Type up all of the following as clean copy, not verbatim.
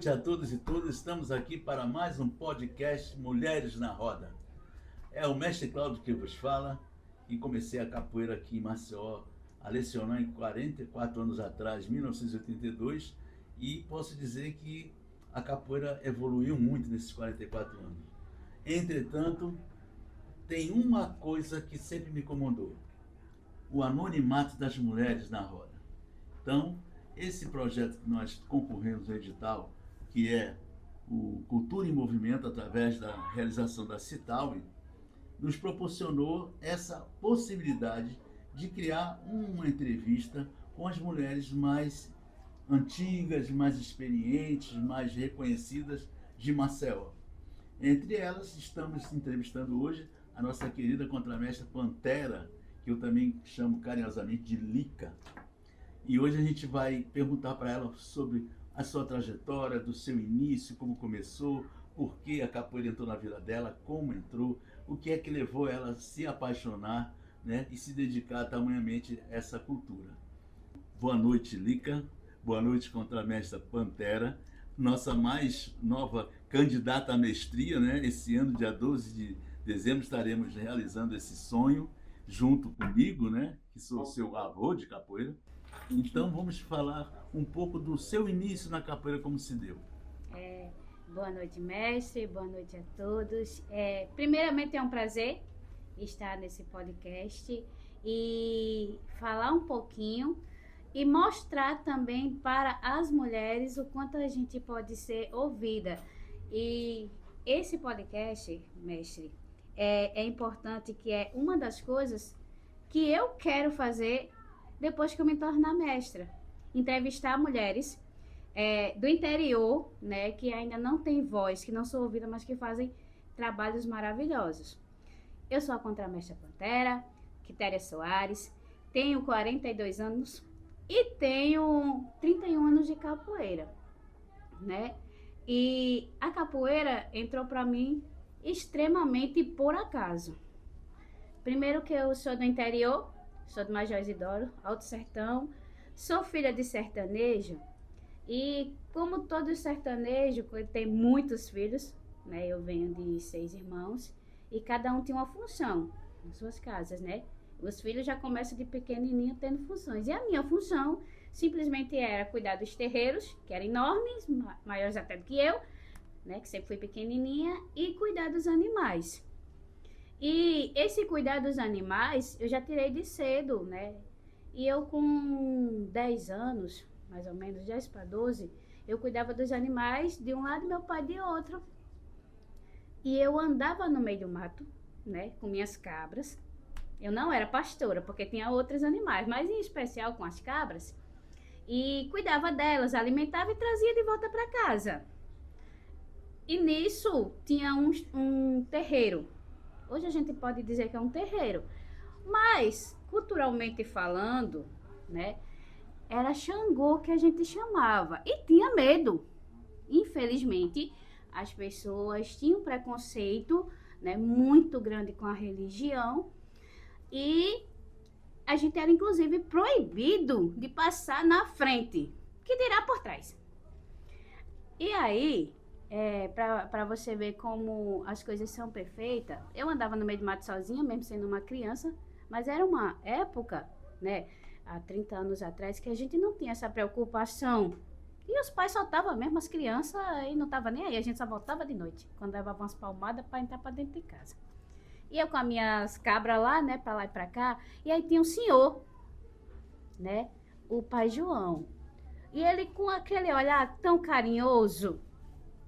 noite a todos e todas. Estamos aqui para mais um podcast Mulheres na Roda. É o mestre Cláudio que vos fala e comecei a capoeira aqui em Maceió a lecionar em 44 anos atrás, 1982, e posso dizer que a capoeira evoluiu muito nesses 44 anos. Entretanto, tem uma coisa que sempre me incomodou: o anonimato das mulheres na roda. Então, esse projeto que nós concorremos no edital, que é o Cultura em Movimento, através da realização da Citalme, nos proporcionou essa possibilidade de criar uma entrevista com as mulheres mais antigas, mais experientes, mais reconhecidas de Maceió. Entre elas, estamos entrevistando hoje a nossa querida contramestra Pantera, que eu também chamo carinhosamente de Lica. E hoje a gente vai perguntar para ela sobre a sua trajetória, do seu início, como começou, por que a capoeira entrou na vida dela, como entrou, o que é que levou ela a se apaixonar, né, e se dedicar tamanhamente a essa cultura. Boa noite, Lica. Boa noite, contramestra Pantera, nossa mais nova candidata à mestria, né? Esse ano, dia 12 de dezembro, estaremos realizando esse sonho junto comigo, né, que sou seu avô de capoeira. Então vamos falar um pouco do seu início na capoeira, como se deu. Boa noite, mestre, boa noite a todos. Primeiramente é um prazer estar nesse podcast e falar um pouquinho e mostrar também para as mulheres o quanto a gente pode ser ouvida. E esse podcast, mestre, é importante, que é uma das coisas que eu quero fazer depois que eu me tornar mestra. Entrevistar mulheres do interior, né, que ainda não tem voz, que não são ouvidas, mas que fazem trabalhos maravilhosos. Eu sou a contramestra Pantera, Quitéria Soares, tenho 42 anos e tenho 31 anos de capoeira, né? E a capoeira entrou para mim extremamente por acaso. Primeiro que eu sou do interior, sou do Major Isidoro, Alto Sertão, sou filha de sertanejo e, como todo sertanejo, tem muitos filhos, né? Eu venho de 6 irmãos e cada um tem uma função nas suas casas, né? Os filhos já começam de pequenininho tendo funções. E a minha função simplesmente era cuidar dos terreiros, que eram enormes, maiores até do que eu, né? Que sempre fui pequenininha, e cuidar dos animais. E esse cuidar dos animais eu já tirei de cedo, né? E eu com 10 anos, mais ou menos, 10 para 12, eu cuidava dos animais de um lado e meu pai de outro. E eu andava no meio do mato, né? Com minhas cabras. Eu não era pastora, porque tinha outros animais, mas em especial com as cabras. E cuidava delas, alimentava e trazia de volta para casa. E nisso tinha um terreiro. Hoje a gente pode dizer que é um terreiro, mas culturalmente falando, né, era Xangô que a gente chamava e tinha medo. Infelizmente, as pessoas tinham preconceito, né, muito grande com a religião e a gente era inclusive proibido de passar na frente, que dirá por trás. E aí, para você ver como as coisas são perfeitas, eu andava no meio do mato sozinha, mesmo sendo uma criança, mas era uma época, né, há 30 anos atrás, que a gente não tinha essa preocupação. E os pais soltavam mesmo as crianças e não estavam nem aí, a gente só voltava de noite, quando levava umas palmadas para entrar para dentro de casa. E eu com as minhas cabras lá, né, para lá e para cá, e aí tinha um senhor, né, o pai João. E ele com aquele olhar tão carinhoso,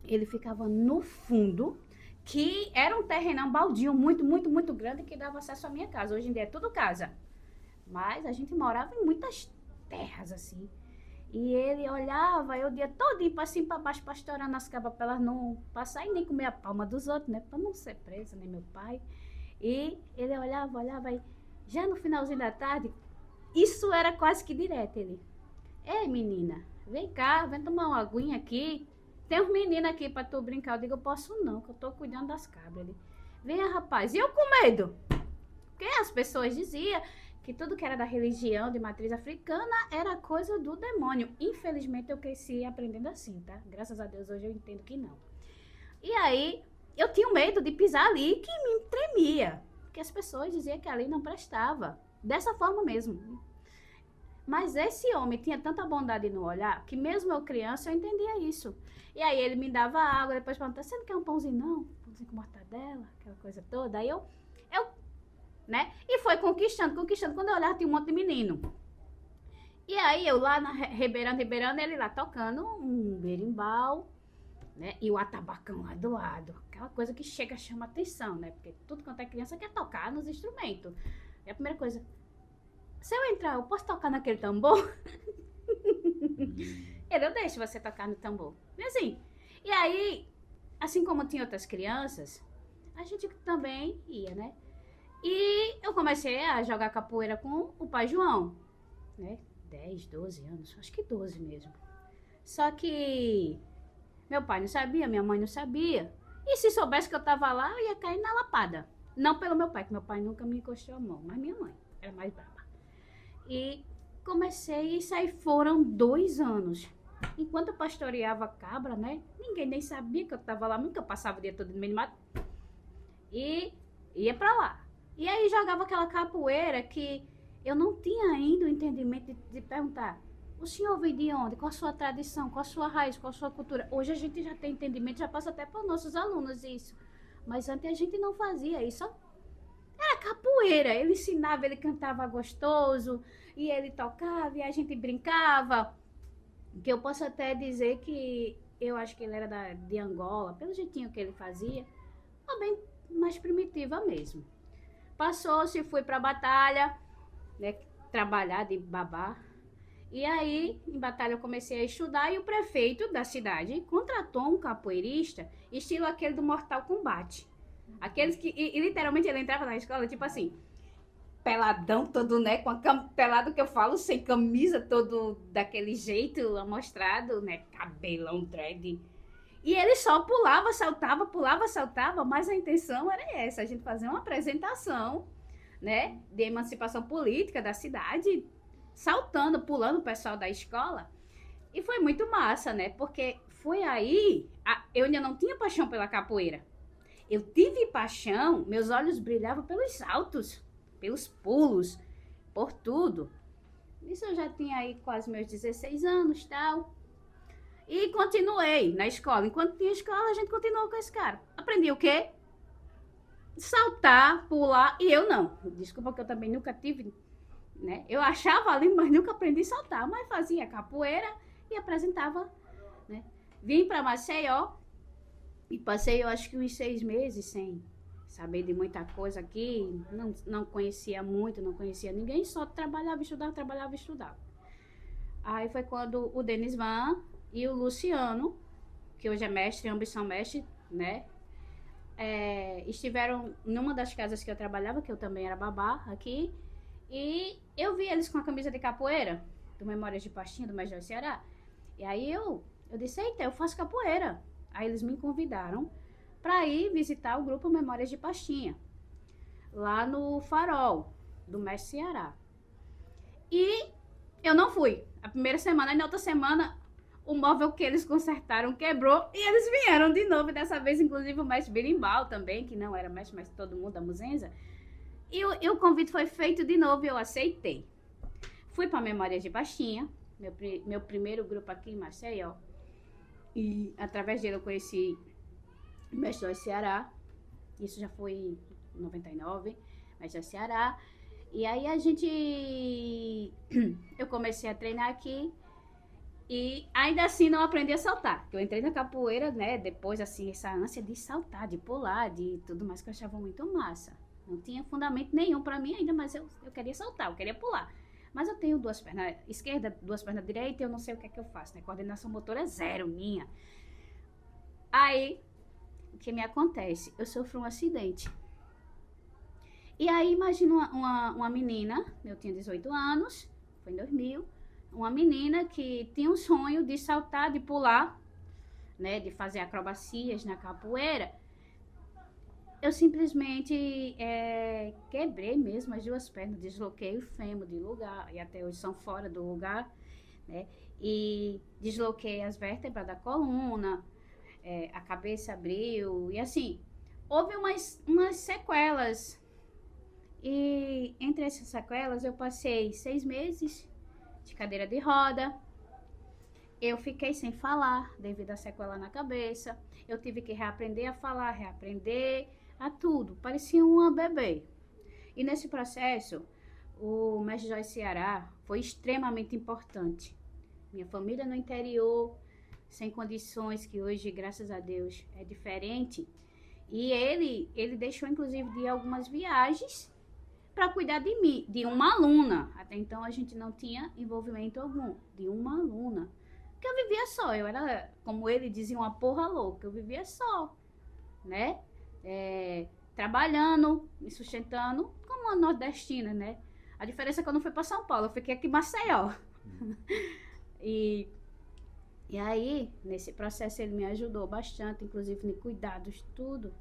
ele ficava no fundo, que era um terrenão baldio muito, muito, muito grande, que dava acesso à minha casa. Hoje em dia é tudo casa. Mas a gente morava em muitas terras, assim. E ele olhava, eu o dia todinho para cima e para baixo, pastorando as cabras para elas não passar e nem comer a palma dos outros, né? Para não ser presa, nem meu pai. E ele olhava, e já no finalzinho da tarde, isso era quase que direto, ele: ei, menina, vem cá, vem tomar uma aguinha aqui. Tem uns meninos aqui para tu brincar. Eu digo: eu posso não, que eu tô cuidando das cabras. Ele: venha, rapaz. E eu com medo. Porque as pessoas diziam que tudo que era da religião de matriz africana era coisa do demônio. Infelizmente eu cresci aprendendo assim, tá? Graças a Deus hoje eu entendo que não. E aí eu tinha medo de pisar ali, que me tremia, porque as pessoas diziam que ali não prestava, dessa forma mesmo. Mas esse homem tinha tanta bondade no olhar, que mesmo eu criança, eu entendia isso. E aí ele me dava água, depois perguntava, você não quer um pãozinho não? Pãozinho com mortadela, aquela coisa toda. Aí eu né? E foi conquistando. Quando eu olhava, tinha um monte de menino. E aí eu lá rebeirando, ele lá tocando um berimbau, né? E o atabacão lá do lado. Aquela coisa que chega, chama atenção, né? Porque tudo quanto é criança quer tocar nos instrumentos. E a primeira coisa, se eu entrar, eu posso tocar naquele tambor? Eu deixo você tocar no tambor. E assim, e aí, assim como tinha outras crianças, a gente também ia, né? E eu comecei a jogar capoeira com o pai João, né? 10, 12 anos, acho que 12 mesmo. Só que meu pai não sabia, minha mãe não sabia. E se soubesse que eu tava lá, eu ia cair na lapada. Não pelo meu pai, que meu pai nunca me encostou a mão, mas minha mãe era mais brava. E comecei, isso aí foram 2 anos. Enquanto eu pastoreava cabra, né? Ninguém nem sabia que eu tava lá, nunca passava o dia todo no meio do mato. E ia pra lá. E aí jogava aquela capoeira que eu não tinha ainda o entendimento de perguntar, o senhor vem de onde? Qual a sua tradição? Qual a sua raiz? Qual a sua cultura? Hoje a gente já tem entendimento, já passa até para os nossos alunos isso. Mas antes a gente não fazia isso. Era capoeira. Ele ensinava, ele cantava gostoso, e ele tocava, e a gente brincava. Que eu posso até dizer que eu acho que ele era de Angola, pelo jeitinho que ele fazia, ou bem mais primitiva mesmo. Passou-se, fui para a batalha, né, trabalhar de babá. E aí, em batalha, eu comecei a estudar e o prefeito da cidade contratou um capoeirista, estilo aquele do Mortal Kombat. Aqueles que, e literalmente, ele entrava na escola, tipo assim, peladão todo, né, pelado que eu falo, sem camisa, todo daquele jeito, amostrado, né, cabelão, dread. E ele só pulava, saltava, mas a intenção era essa, a gente fazer uma apresentação, né, de emancipação política da cidade, saltando, pulando o pessoal da escola. E foi muito massa, né, porque foi aí, eu ainda não tinha paixão pela capoeira. Eu tive paixão, meus olhos brilhavam pelos saltos, pelos pulos, por tudo. Isso eu já tinha aí quase meus 16 anos, tal. E continuei na escola. Enquanto tinha escola, a gente continuou com esse cara. Aprendi o quê? Saltar, pular, e eu não. Desculpa que eu também nunca tive, né? Eu achava ali, mas nunca aprendi a saltar. Mas fazia capoeira e apresentava, né? Vim para Maceió e passei, eu acho que uns 6 meses sem saber de muita coisa aqui. Não conhecia muito, não conhecia ninguém, só trabalhava, estudava. Aí foi quando o Denis Van e o Luciano, que hoje é mestre, ambição mestre, né? Estiveram numa das casas que eu trabalhava, que eu também era babá aqui, e eu vi eles com a camisa de capoeira, do Memórias de Pastinha, do Major Ceará. E aí eu disse, eita, eu faço capoeira. Aí eles me convidaram para ir visitar o grupo Memórias de Pastinha, lá no Farol, do Mestre Ceará. E eu não fui. A primeira semana, e na outra semana, o móvel que eles consertaram quebrou e eles vieram de novo. Dessa vez, inclusive, o mestre Berimbau também, que não era mestre, mas todo mundo da Muzenza. E o convite foi feito de novo e eu aceitei. Fui para Memórias de Pastinha, meu primeiro grupo aqui em Maceió. E através dele eu conheci o mestre do Ceará. Isso já foi em 99, mestre do Ceará. E aí eu comecei a treinar aqui. E ainda assim não aprendi a saltar. Eu entrei na capoeira, né? Depois, assim, essa ânsia de saltar, de pular, de tudo mais que eu achava muito massa. Não tinha fundamento nenhum para mim ainda, mas eu queria saltar, eu queria pular. Mas eu tenho 2 pernas esquerda, 2 pernas direita e eu não sei o que é que eu faço, né? Coordenação motora é 0 minha. Aí, o que me acontece? Eu sofro um acidente. E aí, imagina uma menina, eu tinha 18 anos, foi em 2000, uma menina que tinha um sonho de saltar, de pular, né, de fazer acrobacias na capoeira. eu simplesmente quebrei mesmo as duas pernas, desloquei o fêmur de lugar, e até hoje são fora do lugar, né? E desloquei as vértebras da coluna, a cabeça abriu, e assim, houve umas sequelas. E entre essas sequelas eu passei 6 meses de cadeira de roda. Eu fiquei sem falar devido à sequela na cabeça. Eu tive que reaprender a falar, reaprender a tudo. Parecia uma bebê. E nesse processo, o Mestre Joyce Ceará foi extremamente importante. Minha família no interior, sem condições, que hoje, graças a Deus, é diferente. E ele deixou, inclusive, de algumas viagens para cuidar de mim, de uma aluna. Até então, a gente não tinha envolvimento algum, de uma aluna. Porque eu vivia só, eu era, como ele dizia, uma porra louca, eu vivia só, né? Trabalhando, me sustentando, como uma nordestina, né? A diferença é que eu não fui para São Paulo, eu fiquei aqui em Maceió. E aí, nesse processo, ele me ajudou bastante, inclusive em cuidados, tudo.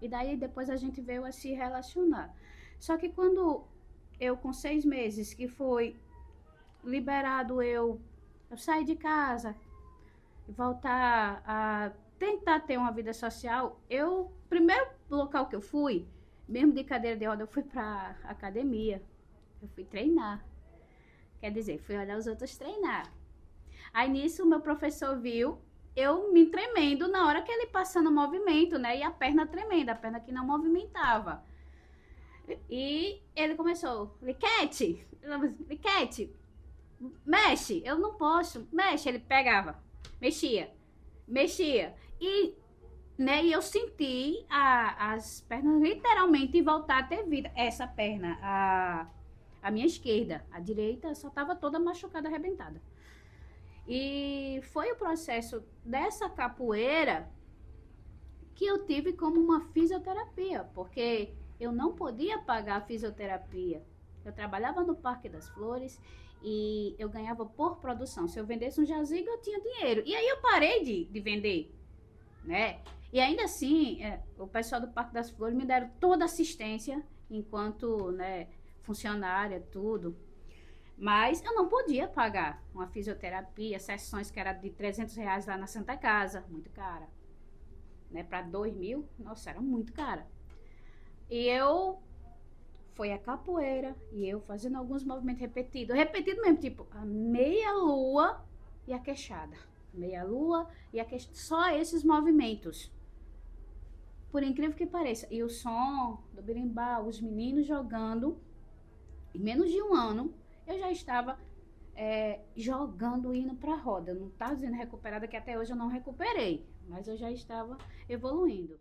E daí, depois a gente veio a se relacionar. Só que quando eu, com 6 meses, que foi liberado, eu saí de casa, voltar a tentar ter uma vida social, primeiro local que eu fui, mesmo de cadeira de roda, eu fui pra academia, eu fui treinar. Quer dizer, fui olhar os outros treinar. Aí nisso o meu professor viu eu me tremendo na hora que ele passando o movimento, né? E a perna tremenda, a perna que não movimentava. E ele começou, Liquete, mexe, eu não posso, mexe. Ele pegava, mexia. E, né, e eu senti as pernas literalmente voltar a ter vida. Essa perna, a minha esquerda, a direita só estava toda machucada, arrebentada. E foi o processo dessa capoeira que eu tive como uma fisioterapia, porque eu não podia pagar a fisioterapia. Eu trabalhava no Parque das Flores e eu ganhava por produção. Se eu vendesse um jazigo, eu tinha dinheiro. E aí eu parei de vender, né? E ainda assim, o pessoal do Parque das Flores me deram toda a assistência enquanto, né, funcionária, tudo. Mas eu não podia pagar uma fisioterapia, sessões que eram de R$300 lá na Santa Casa, muito cara. Né? Para 2.000, nossa, era muito cara. E foi a capoeira, e eu fazendo alguns movimentos repetidos mesmo, tipo a meia-lua e a queixada. Meia-lua e a queixada, só esses movimentos. Por incrível que pareça. E o som do berimbau, os meninos jogando, em menos de um ano, eu já estava jogando, indo para a roda. Eu não estava dizendo recuperada, que até hoje eu não recuperei, mas eu já estava evoluindo.